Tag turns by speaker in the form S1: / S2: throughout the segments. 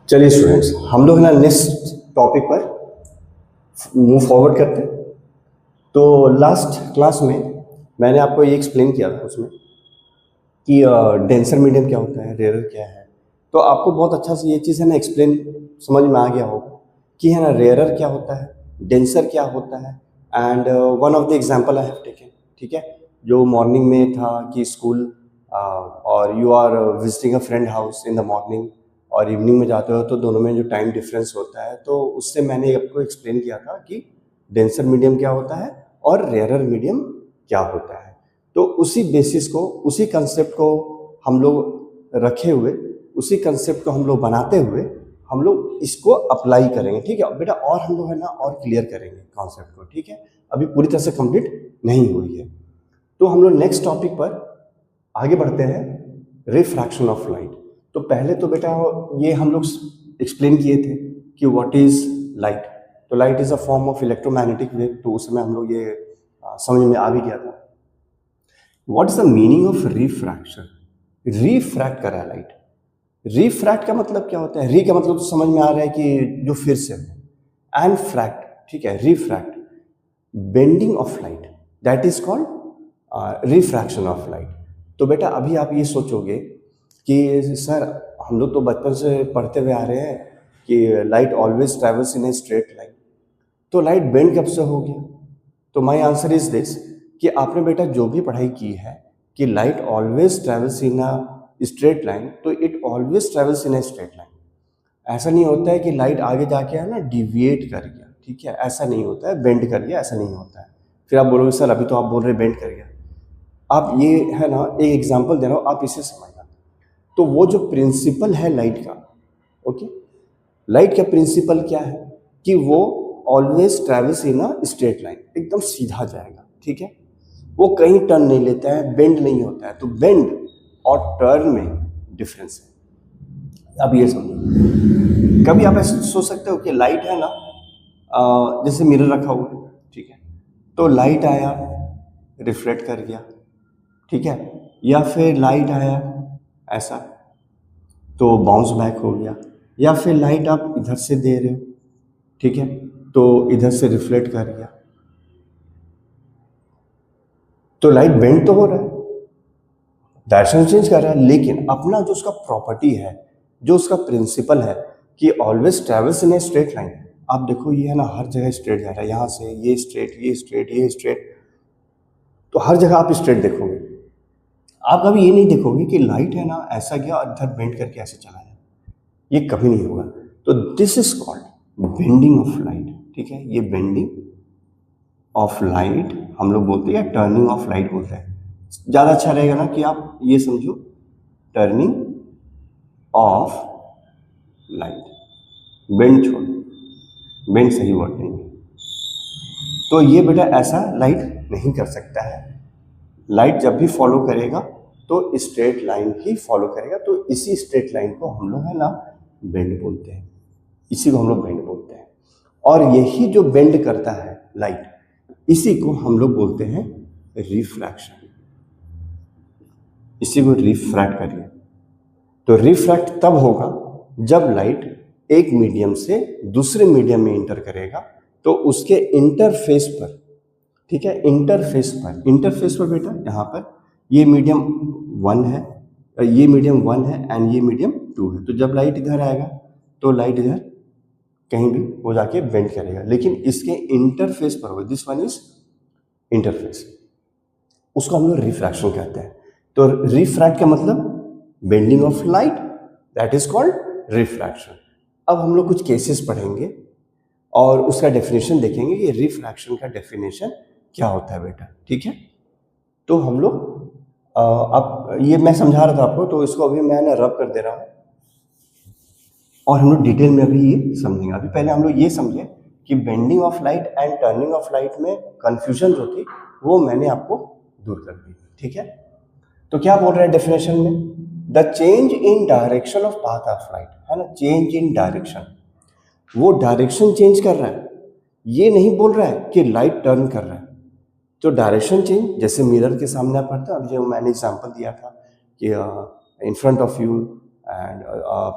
S1: चलिए स्टूडेंट्स, हम लोग ना नेक्स्ट टॉपिक पर मूव फॉरवर्ड करते हैं। तो लास्ट क्लास में मैंने आपको ये एक्सप्लेन किया था उसमें कि डेंसर मीडियम क्या होता है, रेयरर क्या है। तो आपको बहुत अच्छा से ये चीज़ है ना एक्सप्लेन समझ में आ गया होगा कि है ना रेयरर क्या होता है, डेंसर क्या होता है। And one of the example I have taken, ठीक है, जो मॉर्निंग में था कि स्कूल और you are visiting a friend house in the morning और इवनिंग में जाते हो तो दोनों में जो टाइम डिफरेंस होता है, तो उससे मैंने आपको एक्सप्लेन किया था कि डेंसर मीडियम क्या होता है और रेयरर मीडियम क्या होता है। तो उसी बेसिस को, उसी कंसेप्ट को हम लोग रखे हुए, उसी कंसेप्ट को हम लोग बनाते हुए हम लोग इसको अप्लाई करेंगे, ठीक है बेटा। और हम लोग है ना और क्लियर करेंगे कॉन्सेप्ट को, ठीक है। अभी पूरी तरह से कंप्लीट नहीं हुई है। तो हम लोग नेक्स्ट टॉपिक पर आगे बढ़ते हैं, रिफ्रैक्शन ऑफ लाइट। तो पहले तो बेटा ये हम लोग एक्सप्लेन किए थे कि व्हाट इज लाइट। तो light is a form of electromagnetic wave. तो उस समय हम लोग ये समझ में आ भी गया था। What is the meaning of refraction? Refract करा है लाइट। रिफ्रैक्ट का मतलब क्या होता है? री का मतलब तो समझ में आ रहा है कि जो फिर से हो, एंड फ्रैक्ट, ठीक है, refract, bending of light, that is called refraction of light. तो बेटा अभी आप ये सोचोगे कि सर हम लोग तो बचपन से पढ़ते हुए आ रहे हैं कि light always travels in a straight line, तो लाइट बेंड कब से हो गया? तो माय आंसर इज दिस कि आपने बेटा जो भी पढ़ाई की है कि light always travels in a straight line, तो it always travels in a straight line. ऐसा नहीं होता है कि लाइट आगे जाके है ना डिविएट कर गया, ठीक है, ऐसा नहीं होता है। बेंड कर गया, ऐसा नहीं होता है। फिर आप बोलोगे सर अभी तो आप बोल रहे बेंड कर गया। आप ये है ना एक एग्जांपल दे रहा हूँ, आप इसे समझना। तो वो जो प्रिंसिपल है लाइट का, ओके, लाइट का प्रिंसिपल क्या है कि वो always travels in a straight line, एकदम सीधा जाएगा, ठीक है। वो कहीं टर्न नहीं लेता है, बेंड नहीं होता है। तो बेंड और टर्न में डिफरेंस है। अब ये समझो, कभी आप ऐसे सोच सकते हो कि लाइट है ना, जैसे मिरर रखा हुआ है, ठीक है, तो लाइट आया, रिफ्लेक्ट कर गया, ठीक है, या फिर लाइट आया ऐसा तो बाउंस बैक हो गया, या फिर लाइट आप इधर से दे रहे हो, ठीक है, तो इधर से रिफ्लेक्ट कर गया, तो लाइट बेंड तो हो रहा है, डायरेक्शन चेंज कर रहा है, लेकिन अपना जो उसका प्रॉपर्टी है, जो उसका प्रिंसिपल है कि always travels in a straight line. आप देखो ये है ना हर जगह स्ट्रेट जा रहा है, यहाँ से ये स्ट्रेट, ये स्ट्रेट, ये स्ट्रेट, तो हर जगह आप स्ट्रेट देखोगे। आप कभी ये नहीं देखोगे कि लाइट है ना ऐसा गया और इधर बेंड करके ऐसे चला जाए, ये कभी नहीं होगा। तो this is called bending of light, ठीक है। ये बेंडिंग ऑफ लाइट हम लोग बोलते हैं, या टर्निंग ऑफ लाइट बोलते हैं। ज़्यादा अच्छा रहेगा ना कि आप ये समझो, टर्निंग ऑफ लाइट। बेंड छोड़ो, बेंड सही वर्ड नहीं है। तो ये बेटा ऐसा लाइट नहीं कर सकता है। लाइट जब भी फॉलो करेगा तो स्ट्रेट लाइन ही फॉलो करेगा। तो इसी स्ट्रेट लाइन को हम लोग है ना बेंड बोलते हैं, इसी को हम लोग बेंड बोलते हैं। और यही जो बेंड करता है लाइट, इसी को हम लोग बोलते हैं रिफ्रैक्शन। इसी को रिफ्रैक्ट करिए। तो रिफ्रैक्ट तब होगा जब लाइट एक मीडियम से दूसरे मीडियम में इंटर करेगा, तो उसके इंटरफेस पर, ठीक है, इंटरफेस पर बेटा यहाँ पर ये मीडियम 1 है, ये मीडियम 1 है एंड ये मीडियम 2 है। तो जब लाइट इधर आएगा तो लाइट इधर कहीं भी वो जाके बेंड करेगा, लेकिन इसके इंटरफेस पर होगा। दिस वन इज इंटरफेस, उसको हम लोग रिफ्रैक्शन कहते हैं। तो रिफ्रैक्ट का मतलब bending of light, that is called refraction. अब हम लोग कुछ केसेस पढ़ेंगे और उसका डेफिनेशन देखेंगे कि रिफ्रैक्शन का डेफिनेशन क्या होता है बेटा, ठीक है। तो हम लोग अब ये मैं समझा रहा था आपको, तो इसको अभी मैं ना रब कर दे रहा हूँ और हम लोग डिटेल में अभी ये समझेंगे। अभी पहले हम लोग ये समझे कि bending of light and turning of light में कंफ्यूजन जो थी वो मैंने आपको दूर कर दी, ठीक है। तो क्या बोल रहा है डेफिनेशन में? The change in direction of path of light, है ना, चेंज इन डायरेक्शन। वो डायरेक्शन चेंज कर रहा है, ये नहीं बोल रहा है कि लाइट टर्न कर रहा है। तो डायरेक्शन चेंज, जैसे मिरर के सामने आप पढ़ते हो, जो मैंने एग्जांपल दिया था कि in front of you and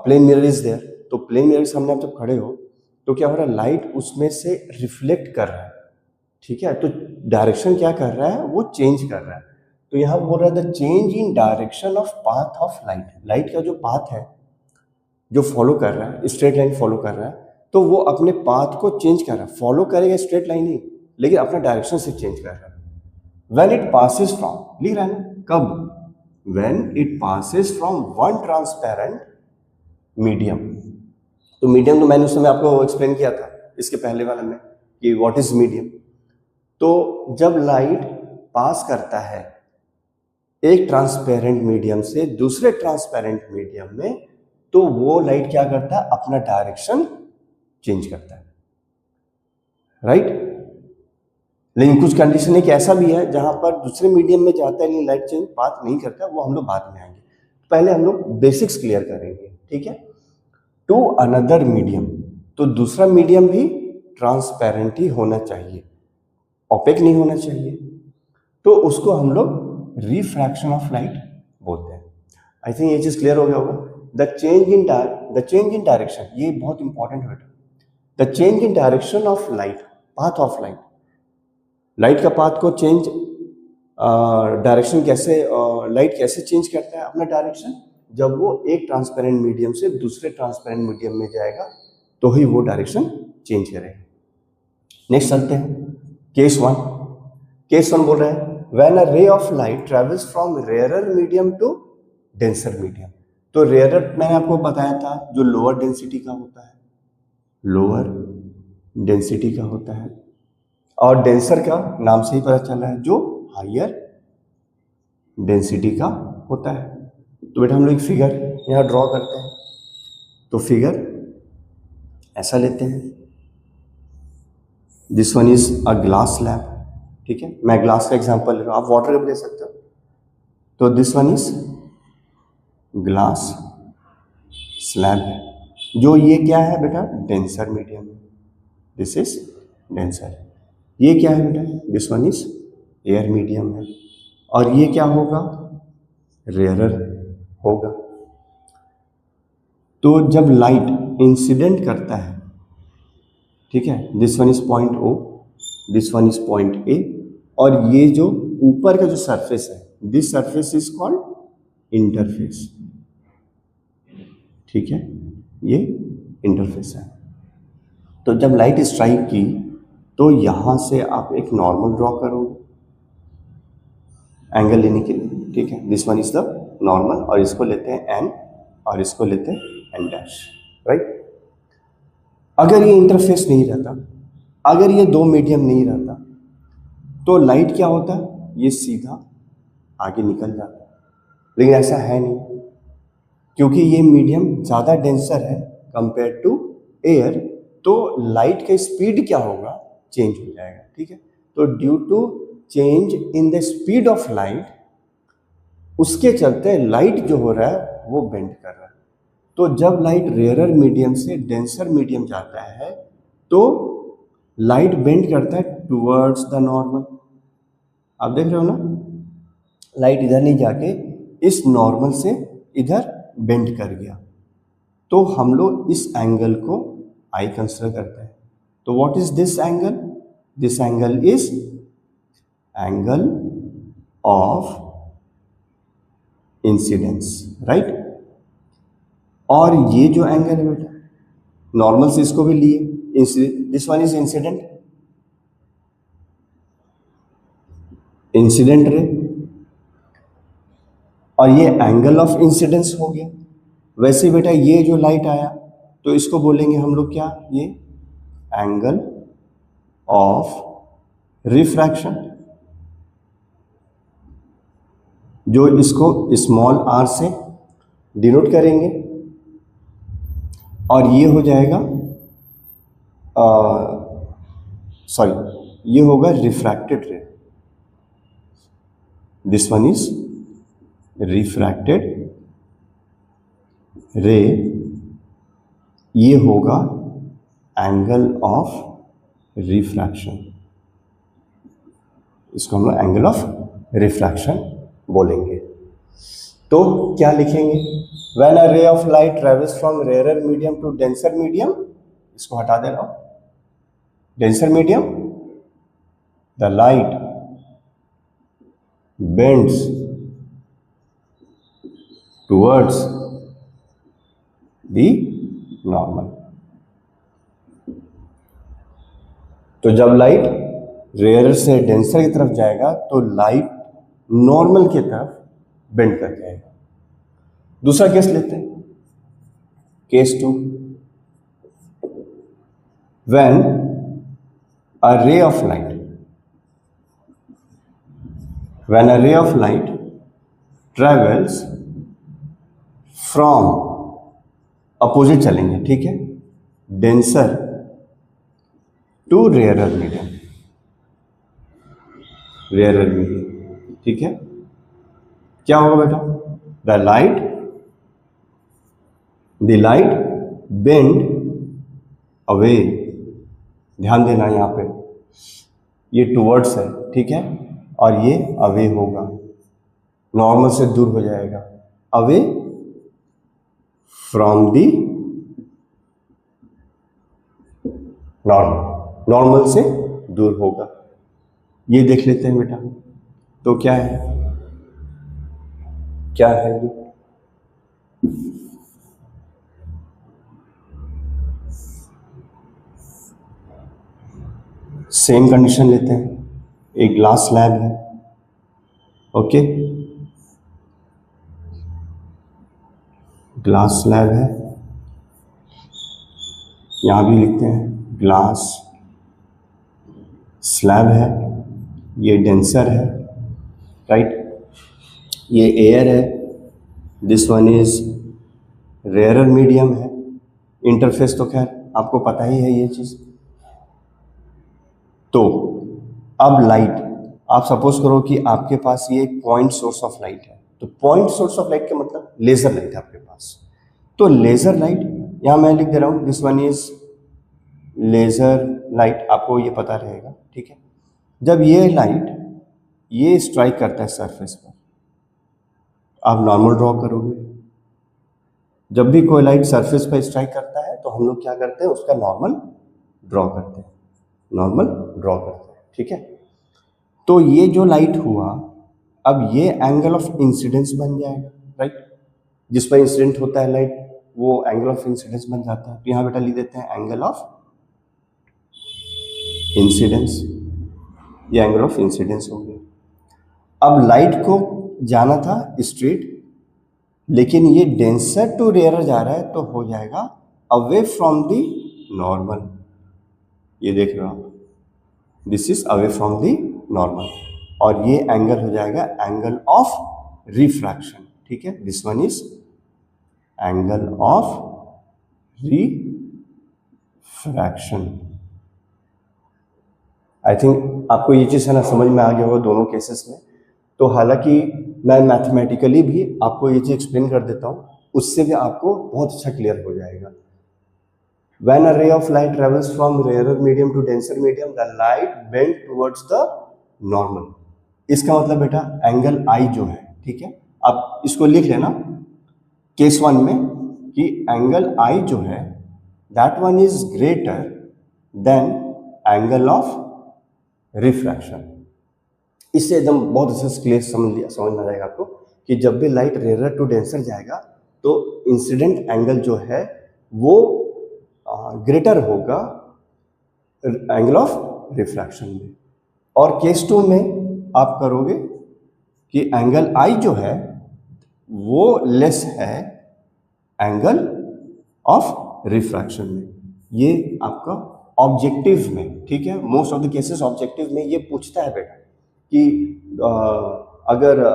S1: plane mirror is there, तो प्लेन मिरर के सामने आप जब खड़े हो तो क्या हो रहा है, लाइट उसमें से रिफ्लेक्ट कर रहा है, ठीक है, तो डायरेक्शन क्या कर रहा है, वो चेंज कर रहा है। तो यहाँ बोल रहा है the change in direction of path of light, light का जो पाथ है जो फॉलो कर रहा है, स्ट्रेट लाइन फॉलो कर रहा है, तो वो अपने पाथ को चेंज कर रहा है, फॉलो करेगा स्ट्रेट लाइन ही, लेकिन अपना डायरेक्शन से चेंज कर रहा है। व्हेन इट पासिस फ्रॉम, लिख रहा है ना, कब, when it passes from one transparent medium. तो मीडियम तो मैंने उस समय आपको एक्सप्लेन किया था इसके पहले वाले में कि व्हाट इज मीडियम। तो जब लाइट पास करता है एक ट्रांसपेरेंट मीडियम से दूसरे ट्रांसपेरेंट मीडियम में, तो वो लाइट क्या करता है, अपना डायरेक्शन चेंज करता है, राइट। लेकिन कुछ कंडीशन एक ऐसा भी है जहां पर दूसरे मीडियम में जाता है लेकिन लाइट चेंज पाथ नहीं करता, वो हम लोग बाद में आएंगे। पहले हम लोग बेसिक्स क्लियर करेंगे, ठीक है। टू अनदर मीडियम, तो दूसरा मीडियम भी ट्रांसपेरेंट ही होना चाहिए, ओपेक नहीं होना चाहिए, तो उसको हम लोग रिफ्रैक्शन ऑफ लाइट बोलते हैं। आई थिंक ये चीज क्लियर हो गया होगा। द चेंज इन डायरेक्शन, ये बहुत इंपॉर्टेंट है बेटा। The change in direction of light, path of light, light का पाथ को चेंज, डायरेक्शन कैसे, लाइट कैसे चेंज करता है अपना डायरेक्शन, जब वो एक ट्रांसपेरेंट मीडियम से दूसरे ट्रांसपेरेंट मीडियम में जाएगा तो ही वो डायरेक्शन चेंज करेगा। नेक्स्ट चलते हैं केस वन। केस वन बोल रहे हैं when a ray of light travels from rarer medium to denser medium. तो रेयरर मैंने आपको बताया था जो लोअर डेंसिटी का होता है, लोअर डेंसिटी का होता है, और डेंसर का नाम से ही पता चला है जो हायर डेंसिटी का होता है। तो बेटा हम लोग एक फिगर यहाँ ड्रॉ करते हैं। तो फिगर ऐसा लेते हैं, this one is a glass slab, ठीक है, मैं ग्लास का एग्जांपल ले रहा हूँ, आप वाटर का भी ले सकते हो। तो this one is glass slab है, जो ये क्या है बेटा, denser medium, this is denser. ये क्या है बेटा, this one is air medium है, और ये क्या होगा, रेयरर होगा। तो जब लाइट इंसिडेंट करता है, ठीक है, this one is point O, this one is point A, और ये जो ऊपर का जो सरफेस है, this surface is called interface, ठीक है, ये इंटरफेस है। तो जब लाइट स्ट्राइक की तो यहां से आप एक नॉर्मल ड्रॉ करोगे एंगल लेने के लिए, ठीक है, this one is the normal, और इसको लेते हैं एन और इसको लेते हैं एन डैश, राइट। अगर ये इंटरफेस नहीं रहता, अगर ये दो मीडियम नहीं रहता, तो लाइट क्या होता, ये सीधा आगे निकल जाता, लेकिन ऐसा है नहीं, क्योंकि ये मीडियम ज़्यादा डेंसर है कंपेयर टू एयर, तो लाइट का स्पीड क्या होगा, चेंज हो जाएगा, ठीक है। तो due to change in the speed of light, उसके चलते लाइट जो हो रहा है वो बेंड कर रहा है। तो जब लाइट रेयरर मीडियम से डेंसर मीडियम जाता है तो लाइट बेंड करता है टुवर्ड्स द नॉर्मल। आप देख रहे हो ना, लाइट इधर नहीं जाके इस नॉर्मल से इधर बेंड कर गया, तो हम लोग इस एंगल को आई कंसिडर करते हैं। तो what is this angle, this angle is angle of incidence, right. और ये जो एंगल है बेटा, नॉर्मल से इसको भी लिए, this one is incident, incident ray, और ये एंगल ऑफ इंसिडेंस हो गया। वैसे बेटा ये जो लाइट आया तो इसको बोलेंगे हम लोग क्या, ये एंगल ऑफ रिफ्रैक्शन, जो इसको स्मॉल आर से डिनोट करेंगे, और ये हो जाएगा, सॉरी, ये होगा रिफ्रैक्टेड रे, दिस वन इज रिफ्रैक्टेड रे, ये होगा एंगल ऑफ रिफ्रैक्शन, इसको हम लोग एंगल ऑफ रिफ्रैक्शन बोलेंगे। तो क्या लिखेंगे, when a ray of light travels from rare medium to denser medium, इसको हटा दे रहा हूं, denser medium, the light bends towards the normal. तो जब लाइट रेयर से डेंसर की तरफ जाएगा तो लाइट नॉर्मल की तरफ बेंड कर जाएगा। दूसरा केस लेते हैं, case 2, when a ray of light, when a ray of light travels from, opposite चलेंगे, ठीक है, denser to rarer medium, rarer medium, ठीक है, क्या होगा बेटा, द लाइट बेंड अवे, ध्यान देना यहां पे, ये टूवर्ड्स है, ठीक है, और ये अवे होगा, नॉर्मल से दूर हो जाएगा, away from the normal, normal से दूर होगा। ये देख लेते हैं बेटा, तो क्या है, क्या है ये, सेम कंडीशन लेते हैं, एक ग्लास स्लैब है, ओके, ग्लास स्लैब है, यहां भी लिखते हैं ग्लास स्लैब है, ये डेंसर है, राइट, ये एयर है, this one is rarer medium है, इंटरफेस तो खैर आपको पता ही है ये चीज। तो अब लाइट, आप सपोज करो कि आपके पास ये पॉइंट सोर्स ऑफ लाइट है, तो पॉइंट सोर्स ऑफ लाइट का मतलब लेजर लाइट है आपके पास, तो लेजर लाइट यहां मैं लिख दे रहा हूं, this one is laser light, आपको ये पता रहेगा, ठीक है। जब ये लाइट ये स्ट्राइक करता है सरफेस पर, आप नॉर्मल ड्रॉ करोगे, जब भी कोई लाइट सरफेस पर स्ट्राइक करता है तो हम लोग क्या करते हैं, उसका नॉर्मल ड्रॉ करते हैं, नॉर्मल ड्रॉ करते हैं, ठीक है। तो ये जो लाइट हुआ, अब ये एंगल ऑफ इंसिडेंस बन जाएगा, राइट, जिस पर इंसिडेंट होता है लाइट वो एंगल ऑफ इंसिडेंस बन जाता है। तो यहां बेटा लिख देते हैं एंगल ऑफ इंसिडेंस, ये एंगल ऑफ इंसिडेंस हो गया। अब लाइट को जाना था स्ट्रेट, लेकिन ये डेंसर टू रेयर जा रहा है, तो हो जाएगा अवे फ्रॉम दी नॉर्मल, ये देख रहे हो आप, this is away from the normal, और ये एंगल हो जाएगा एंगल ऑफ रिफ्रैक्शन, ठीक है, this one is angle of refraction. I think आपको ये चीज़ है ना समझ में आ गया होगा दोनों केसेस में। तो हालांकि मैं मैथमेटिकली भी आपको ये चीज़ एक्सप्लेन कर देता हूँ, उससे भी आपको बहुत अच्छा क्लियर हो जाएगा। When a ray of light travels from rarer medium to denser medium, the light bend towards the normal. इसका मतलब बेटा एंगल आई जो है, ठीक है, आप इसको लिख लेना केस 1 में कि एंगल आई जो है that one is greater than angle of refraction. इससे एकदम बहुत अच्छे से क्लियर समझ में आ जाएगा आपको कि जब भी लाइट रेयर टू डेंसर जाएगा तो इंसिडेंट एंगल जो है वो ग्रेटर होगा एंगल ऑफ रिफ्रैक्शन में। और केस 2 में आप करोगे कि एंगल आई जो है वो लेस है एंगल ऑफ रिफ्रैक्शन में। ये आपका ऑब्जेक्टिव में, ठीक है, most of the cases objective में ये पूछता है बेटा कि अगर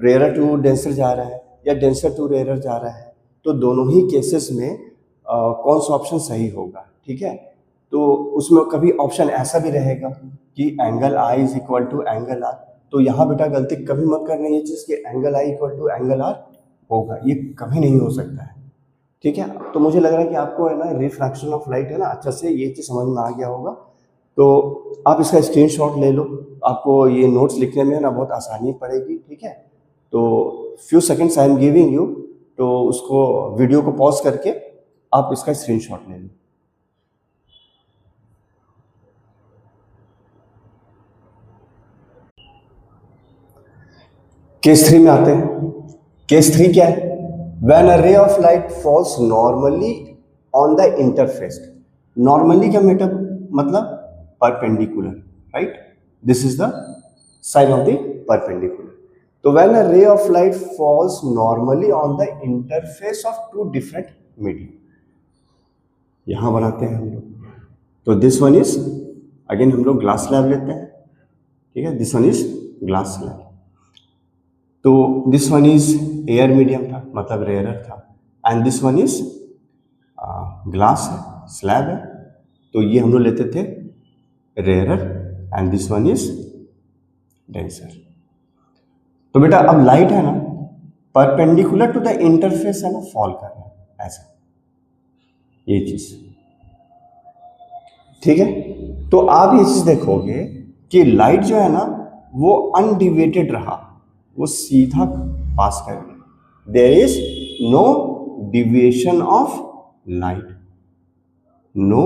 S1: रेयर टू डेंसर जा रहा है या डेंसर टू रेयर जा रहा है तो दोनों ही केसेस में कौन सा ऑप्शन सही होगा, ठीक है। तो उसमें कभी ऑप्शन ऐसा भी रहेगा कि angle i is equal to angle r, तो यहाँ बेटा गलती कभी मत करना ये चीज़ कि angle i equal to angle r होगा, ये कभी नहीं हो सकता है, ठीक है। तो मुझे लग रहा है कि आपको है ना रिफ्रैक्शन ऑफ लाइट है ना अच्छा से ये चीज़ समझ में आ गया होगा। तो आप इसका स्क्रीनशॉट ले लो, आपको ये नोट्स लिखने में ना बहुत आसानी पड़ेगी, ठीक है। तो few seconds I am giving you, तो उसको वीडियो को पॉज करके आप इसका स्क्रीनशॉट ले लें। केस 3 में आते हैं। केस 3 क्या है? When a ray of light falls normally on the interface. Normally का मतलब perpendicular, right? This is the sign of the perpendicular. तो when a ray of light falls normally on the interface of two different medium, यहां बनाते हैं हम लोग। तो this one is, again हम लोग ग्लास स्लैब लेते हैं, ठीक है? This one is glass slab. तो this one is air medium था, मतलब रेयरर था, and this one is glass है, स्लैब है, तो ये हम लोग लेते थे rarer, and this one is denser. तो बेटा अब लाइट है ना परपेंडिकुलर टू द इंटरफेस है ना, फॉल कर रहा है ऐसा, ये चीज, ठीक है? तो आप ये चीज देखोगे कि लाइट जो है ना वो अनडिविएटेड रहा, वो सीधा पास कर गया। There is no deviation of light, no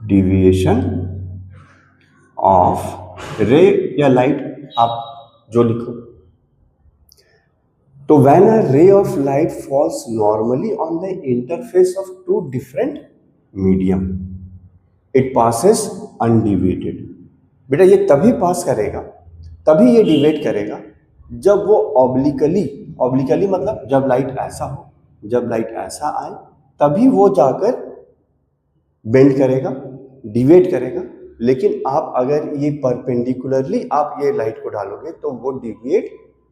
S1: deviation of ray या लाइट, आप जो लिखो। तो when a ray of light falls normally on the interface of two different medium, it passes undeviated. बेटा ये तभी पास करेगा, तभी ये डिवेट करेगा जब वो ऑब्लिकली मतलब जब लाइट ऐसा हो, जब लाइट ऐसा आए तभी वो जाकर बेंड करेगा, डिवेट करेगा। लेकिन आप अगर ये परपेंडिकुलरली आप ये लाइट को डालोगे तो वो डिविएट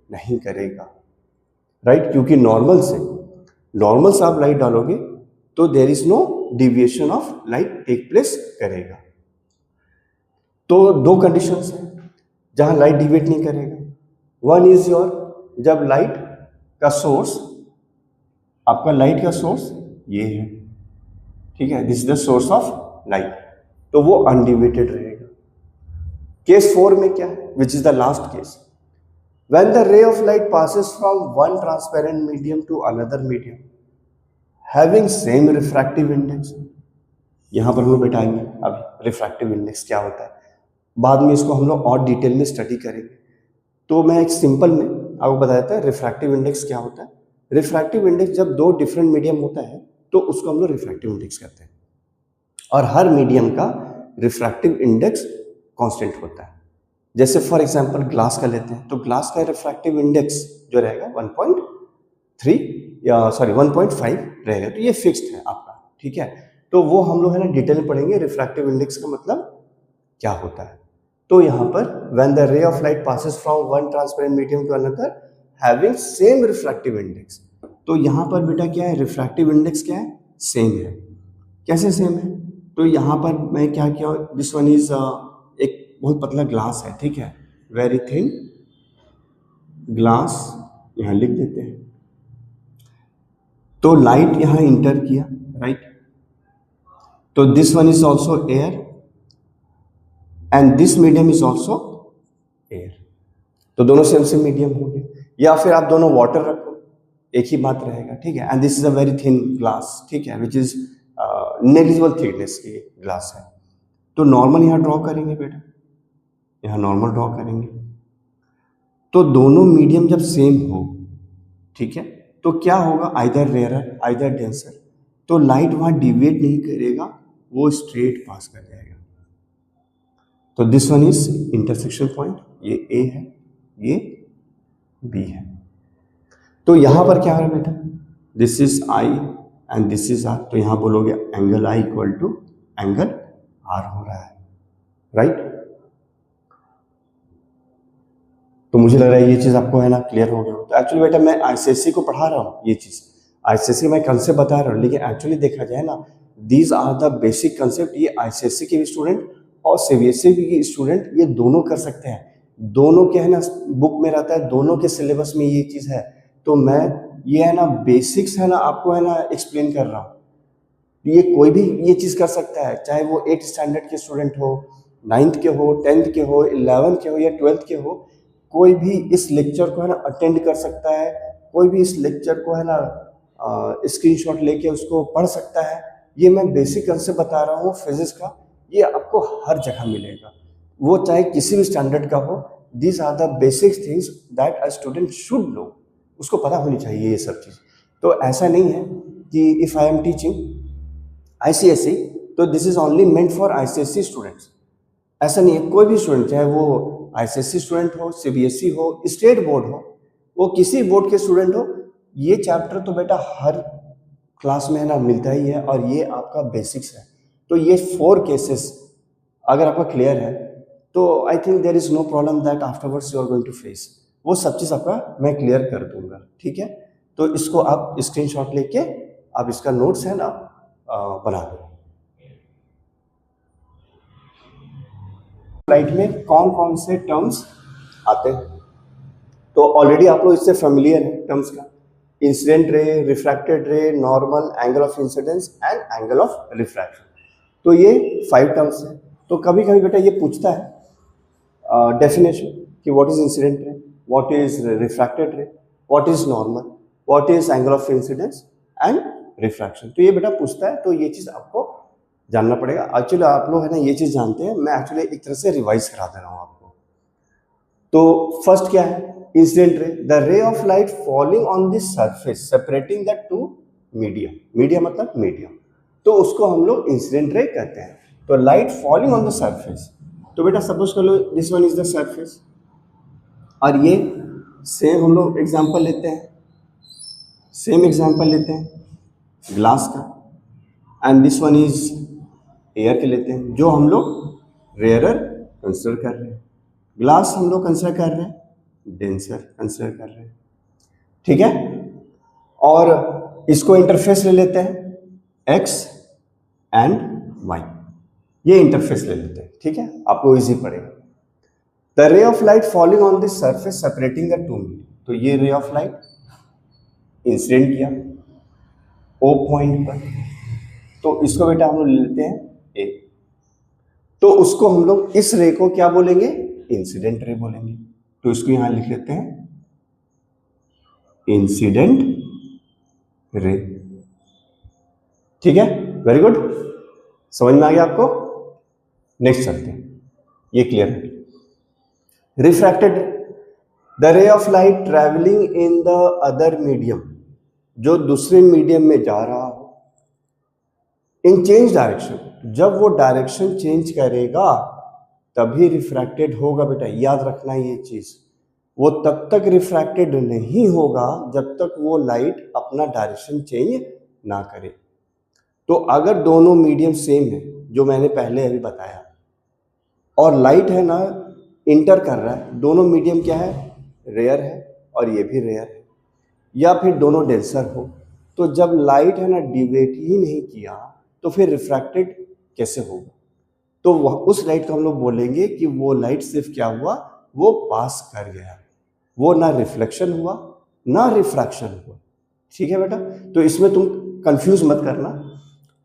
S1: नहीं करेगा, राइट? क्योंकि नॉर्मल से आप लाइट डालोगे तो there is no deviation of light take place करेगा। तो दो कंडीशंस हैं जहां लाइट डिविएट नहीं करेगा। वन इज योर, जब लाइट का सोर्स, आपका लाइट का सोर्स ये है, ठीक है? This is the source of light, तो वो अनडिविएटेड रहेगा। केस 4 में क्या है, which is the last case? When the ray of light passes from one transparent medium to another medium having same refractive index. यहां पर हम लोग बैठाएंगे अब रिफ्रैक्टिव इंडेक्स क्या होता है, बाद में इसको हम लोग और डिटेल में स्टडी करेंगे। तो मैं एक सिंपल में आपको बता देता है रिफ्रैक्टिव इंडेक्स क्या होता है। रिफ्रैक्टिव इंडेक्स जब दो डिफरेंट मीडियम होता है तो उसको हम लोग रिफ्रैक्टिव इंडेक्स कहते हैं, और हर मीडियम का रिफ्रैक्टिव इंडेक्स कांस्टेंट होता है। जैसे फॉर एग्जांपल ग्लास का लेते हैं, तो ग्लास का रिफ्रैक्टिव इंडेक्स जो रहेगा 1.5 रहेगा, तो ये फिक्स्ड है आपका, ठीक है? तो वो हम लोग है ना डिटेल में पढ़ेंगे रिफ्रैक्टिव इंडेक्स का मतलब क्या होता है। तो यहाँ पर when the ray of light passes from one transparent medium to another having same refractive index, तो यहाँ पर बेटा क्या है, रिफ्रैक्टिव इंडेक्स क्या है, सेम है। कैसे सेम है? तो यहाँ पर मैं क्या किया, दिस वन इज एक बहुत पतला ग्लास है, ठीक है, वेरी थिन ग्लास, यहाँ लिख देते हैं। तो लाइट यहाँ इंटर किया, राइट? तो this one is also air and this medium is also air, तो दोनों सेम मीडियम हो गए। या फिर आप दोनों वाटर रखो, एक ही बात रहेगा, ठीक है? And this is a very thin glass, ठीक है, विच इज नेग्लिजिबल थिकनेस की ग्लास है। तो नॉर्मल यहाँ ड्रॉ करेंगे बेटा, यहाँ नॉर्मल ड्रॉ करेंगे। तो दोनों मीडियम जब सेम हो, ठीक है, तो क्या होगा, आइदर रेयरर आइदर डेंसर, तो लाइट वहां डिविएट नहीं करेगा, वो स्ट्रेट पास कर जाएगा। तो this one is intersection point, ये ए है, ये बी है। तो यहां पर क्या है बेटा, this is i and this is r, तो यहां बोलोगे angle i equal to angle r हो रहा है, राइट? तो मुझे लग रहा है ये चीज आपको है ना क्लियर हो गया। तो एक्चुअली बेटा मैं आईसीएससी को पढ़ा रहा हूँ, ये चीज आईसीएससी में कंसेप्ट बता रहा हूँ, लेकिन एक्चुअली देखा जाए ना, these are the basic concept. ये आईसीएससी के भी स्टूडेंट और सीबीएसई के स्टूडेंट ये दोनों कर सकते हैं, दोनों के है ना बुक में रहता है, दोनों के सिलेबस में ये चीज है। तो मैं ये है ना बेसिक्स है ना आपको है ना एक्सप्लेन कर रहा हूँ। ये कोई भी ये चीज कर सकता है, चाहे वो 8th स्टैंडर्ड के स्टूडेंट हो, 9th के हो, 10th के हो, 11th के हो या 12th के हो, कोई भी इस लेक्चर को है ना अटेंड कर सकता है, कोई भी इस लेक्चर को है ना स्क्रीनशॉट लेके उसको पढ़ सकता है। ये मैं बेसिक कंसेप्ट बता रहा हूँ फिजिक्स का, ये आपको हर जगह मिलेगा, वो चाहे किसी भी स्टैंडर्ड का हो। These are the basic things that a student should know, उसको पता होनी चाहिए ये सब चीज़। तो ऐसा नहीं है कि if I am teaching ICSE तो this is only meant for ICSE students, ऐसा नहीं है। कोई भी स्टूडेंट, चाहे वो ICSE स्टूडेंट हो, CBSE हो, स्टेट बोर्ड हो, वो किसी बोर्ड के स्टूडेंट हो, ये चैप्टर तो बेटा हर क्लास में है ना मिलता ही है, और ये आपका बेसिक्स है। तो ये 4 केसेस अगर आपका क्लियर है तो I think there is no problem that afterwards you are going to face, वो सब चीज़ आपका मैं क्लियर कर दूंगा, ठीक है। तो इसको आप स्क्रीनशॉट लेके आप इसका नोट्स है ना बना दो। राइट में कौन कौन से टर्म्स आते हैं, तो ऑलरेडी आप लोग इससे फेमिलियर है टर्म्स का। इंसिडेंट रे, रिफ्रैक्टेड रे, normal, angle of incidence and angle of refraction, तो ये 5 टर्म्स है। तो कभी कभी बेटा ये पूछता है डेफिनेशन कि what is incident ray, what is refracted रे, what is normal, what is angle of incidence and refraction, तो ये बेटा पूछता है। तो ये चीज़ आपको जानना पड़ेगा। एक्चुअली आप लोग है ना ये चीज़ जानते हैं, मैं एक्चुअली एक तरह से रिवाइज करा दे रहा हूँ आपको। तो फर्स्ट क्या है, incident ray, the ray of light falling on the surface separating the two medium, medium मतलब मीडियम, तो उसको हम लोग इंसिडेंट रे कहते हैं। तो light falling on the surface, तो बेटा सपोज कर लो this one is the surface, और ये सेम हम लोग एग्जांपल लेते हैं, सेम एग्जांपल लेते हैं ग्लास का, and this one is air के लेते हैं, जो हम लोग रेयरर कंसिडर कर रहे हैं। ग्लास हम लोग कंसिडर कर रहे हैं, डेंसर कंसिडर कर रहे हैं, ठीक है। और इसको इंटरफेस ले लेते हैं x एंड y, ये इंटरफेस ले लेते हैं, ठीक है, आपको इजी पड़ेगा। The ray of light falling on this surface separating the two medium, तो ये रे ऑफ लाइट इंसिडेंट किया O पॉइंट पर, तो इसको बेटा हम लोग ले लेते हैं A, तो उसको हम लोग इस रे को क्या बोलेंगे, इंसिडेंट रे बोलेंगे। तो इसको यहां लिख लेते हैं इंसिडेंट रे, ठीक है, वेरी गुड, समझ में आ गया आपको। नेक्स्ट चलते हैं, ये क्लियर है। Refracted, the ray of light travelling in the other medium, जो दूसरे मीडियम में जा रहा हो, इन चेंज डायरेक्शन, जब वो डायरेक्शन चेंज करेगा तभी रिफ्रैक्टेड होगा बेटा, याद रखना ये चीज। वो तब तक रिफ्रैक्टेड नहीं होगा जब तक वो लाइट अपना डायरेक्शन चेंज ना करे। तो अगर दोनों मीडियम सेम है, जो मैंने पहले अभी बताया, और लाइट है ना इंटर कर रहा है, दोनों मीडियम क्या है, रेयर है और ये भी रेयर है, या फिर दोनों डेंसर हो, तो जब लाइट है ना डिवेट ही नहीं किया तो फिर रिफ्रैक्टेड कैसे होगा। तो उस लाइट को हम लोग बोलेंगे कि वो लाइट सिर्फ क्या हुआ, वो पास कर गया, वो ना रिफ्लेक्शन हुआ ना रिफ्रैक्शन हुआ, ठीक है बेटा। तो इसमें तुम कंफ्यूज मत करना,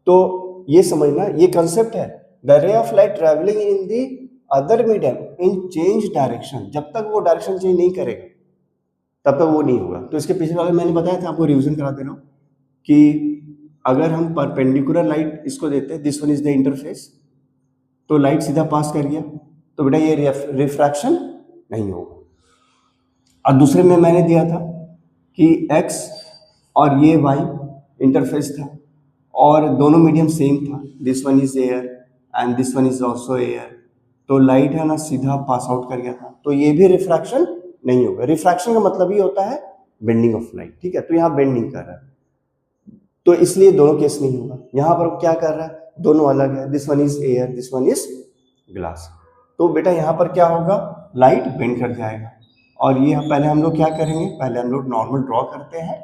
S1: तो ये समझना ये कंसेप्ट है, the ray of light travelling in the other medium in change direction, जब तक वो डायरेक्शन चेंज नहीं करेगा तब तक वो नहीं होगा। तो इसके पिछले वाले मैंने बताया था, आपको रिविजन करा दे रहा हूँ कि अगर हम परपेंडिकुलर लाइट इसको देते हैं, this one is the interface, तो लाइट सीधा पास कर गया, तो बेटा ये रिफ्रैक्शन नहीं होगा। और दूसरे में मैंने दिया था कि x और ये y इंटरफेस था और दोनों मीडियम सेम था, this one is air and this one is also air, तो लाइट है ना सीधा पास आउट कर गया था, तो ये भी रिफ्रैक्शन नहीं होगा। रिफ्रैक्शन का मतलब ये होता है बेंडिंग ऑफ लाइट, ठीक है, तो यहाँ बेंड नहीं कर रहा है, तो इसलिए दोनों केस नहीं होगा। यहाँ पर क्या कर रहा है, दोनों अलग है, this one is air, this one is glass, तो बेटा यहाँ पर क्या होगा, लाइट बेंड कर जाएगा। और ये पहले हम लोग क्या करेंगे, पहले हम लोग नॉर्मल ड्रॉ करते हैं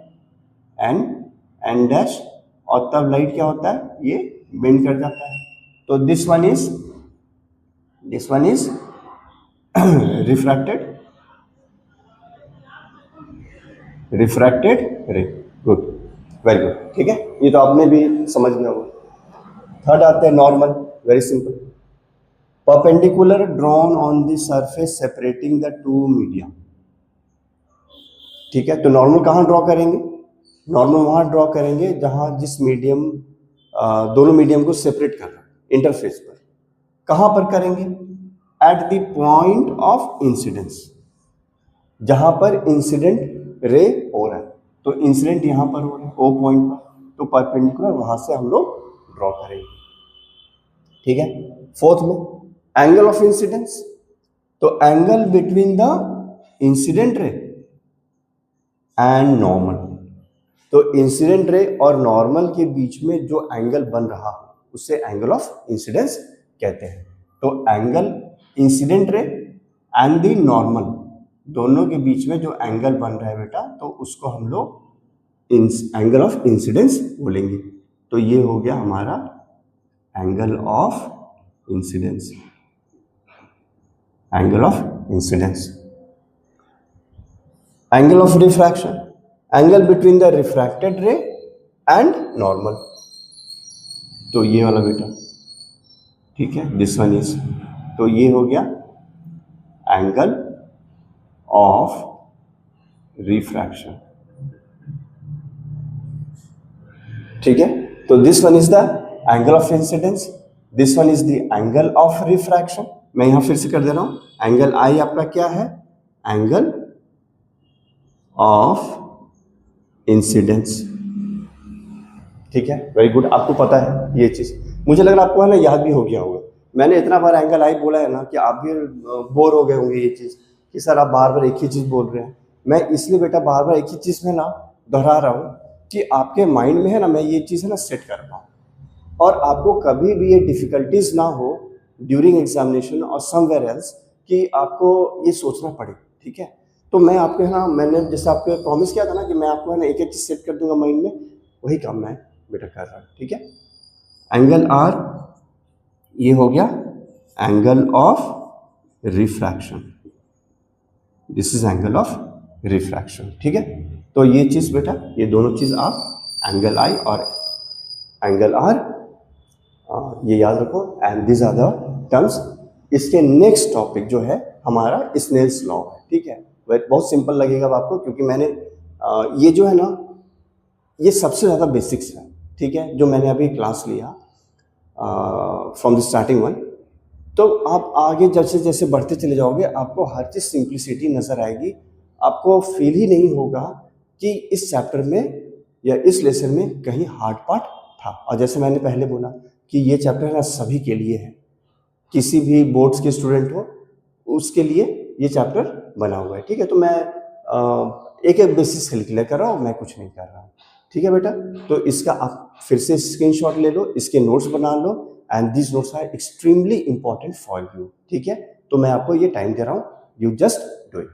S1: एन डैश, और तब लाइट क्या होता है, ये बेंड कर जाता है। तो दिस वन इज रिफ्रैक्टेड रे, गुड, वेरी गुड, ठीक है, ये तो आपने भी समझ लिया होगा। थर्ड आते हैं normal, very simple, perpendicular drawn on the surface separating the two medium, ठीक है, तो नॉर्मल कहाँ ड्रॉ करेंगे? नॉर्मल वहाँ ड्रॉ करेंगे जहाँ जिस मीडियम, दोनों मीडियम को सेपरेट करना, इंटरफेस पर। कहाँ पर करेंगे? At the point of incidence, जहाँ पर इंसिडेंट रे हो रहा है। तो इंसिडेंट यहाँ पर हो रहा है ओ पॉइंट पर, तो परपेंडिकुलर वहाँ से हम लोग ड्रॉ करेंगे। ठीक है, फोर्थ में एंगल ऑफ इंसिडेंस, तो angle between the incident ray and normal, तो इंसिडेंट रे और नॉर्मल के बीच में जो एंगल बन रहा है उसे एंगल ऑफ इंसिडेंस कहते हैं। तो angle incident ray and the normal, दोनों के बीच में जो एंगल बन रहा है बेटा, तो उसको हम लोग एंगल ऑफ इंसिडेंस बोलेंगे। तो ये हो गया हमारा angle of incidence, angle of incidence. Angle of refraction, angle between the refracted रे एंड नॉर्मल, तो ये वाला बेटा, ठीक है, दिस वन इज, तो ये हो गया एंगल ऑफ रिफ्रैक्शन। ठीक है, तो this one is the angle of incidence, this one is the angle of refraction. मैं यहां फिर से कर दे रहा हूं, एंगल आई आपका क्या है? Angle of incidence. ठीक है, वेरी गुड, आपको पता है ये चीज, मुझे लग रहा है आपको है ना याद भी हो गया होगा। मैंने इतना बार एंगल आई बोला है ना कि आप भी बोर हो गए होंगे ये चीज कि सर आप बार बार एक ही चीज बोल रहे हैं। मैं इसलिए बेटा बार बार एक ही चीज में ना दोहरा रहा हूँ कि आपके माइंड में है ना मैं ये चीज है ना सेट कर पाऊँ, और आपको कभी भी ये डिफिकल्टीज ना हो ड्यूरिंग एग्जामिनेशन और समवेयर एल्स कि आपको ये सोचना पड़े। ठीक है, तो मैं आपको है ना, मैंने जैसे आपको प्रॉमिस किया था ना कि मैं आपको है ना एक एक चीज सेट कर दूंगा माइंड में, वही काम मैं बेटा कर रहा हूँ। ठीक है, एंगल आर, ये हो गया angle of refraction, this is angle of refraction. ठीक है, तो ये चीज बेटा, ये दोनों चीज आप एंगल आई और एंगल आर ये याद रखो, and this are the terms. इसके नेक्स्ट टॉपिक जो है हमारा स्नेल्स लॉ है। ठीक है, बहुत सिंपल लगेगा आपको, क्योंकि मैंने ये जो है ना ये सबसे ज़्यादा बेसिक्स है। ठीक है, जो मैंने अभी क्लास लिया फ्रॉम द स्टार्टिंग वन, तो आप आगे जैसे जैसे बढ़ते चले जाओगे आपको हर चीज़ सिंप्लिसिटी नज़र आएगी। आपको फील ही नहीं होगा कि इस चैप्टर में या इस लेसन में कहीं हार्ड पार्ट था। और जैसे मैंने पहले बोला कि ये चैप्टर ना सभी के लिए है, किसी भी बोर्ड्स के स्टूडेंट हो उसके लिए ये चैप्टर बना हुआ है। ठीक है, तो मैं एक एक बेसिस क्लियर कर रहा हूँ, मैं कुछ नहीं कर रहा हूँ। ठीक है बेटा, तो इसका आप फिर से स्क्रीनशॉट ले लो, इसके नोट्स बना लो, and this notes are extremely important for you. ठीक है, तो मैं आपको ये टाइम दे रहा हूँ, यू जस्ट डू इट।